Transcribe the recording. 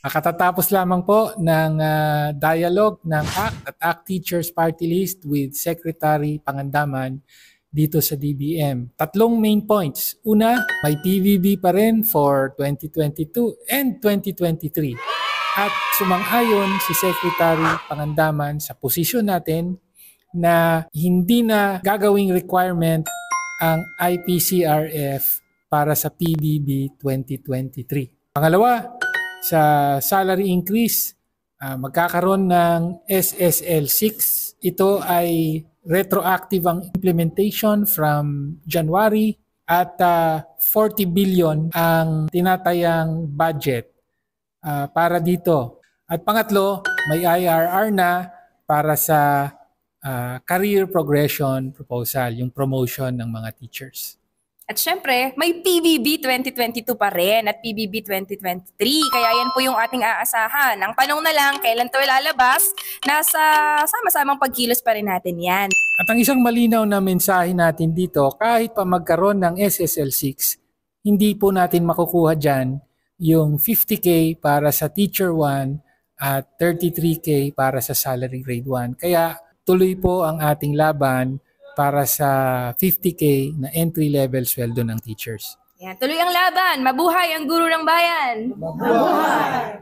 Katatapos lamang po ng dialogue ng ACT at ACT Teachers Party List with Secretary Pangandaman dito sa DBM. Tatlong main points. Una, may PBB pa rin for 2022 and 2023. At sumang-ayon si Secretary Pangandaman sa posisyon natin na hindi na gagawing requirement ang IPCRF para sa PBB 2023. Pangalawa, sa salary increase, magkakaroon ng SSL 6. Ito ay retroactive ang implementation from January at 40 billion ang tinatayang budget para dito. At pangatlo, may IRR na para sa career progression proposal, yung promotion ng mga teachers. At syempre, may PBB 2022 pa rin at PBB 2023. Kaya yan po yung ating aasahan. Ang tanong na lang, kailan to ilalabas? Nasa sama-samang pagkilos pa rin natin yan. At ang isang malinaw na mensahe natin dito, kahit pa magkaroon ng SSL 6, hindi po natin makukuha dyan yung 50K para sa Teacher 1 at 33K para sa Salary Grade 1. Kaya tuloy po ang ating laban para sa 50K na entry-level sweldo ng teachers. Yan, tuloy ang laban. Mabuhay ang guro ng bayan! Mabuhay!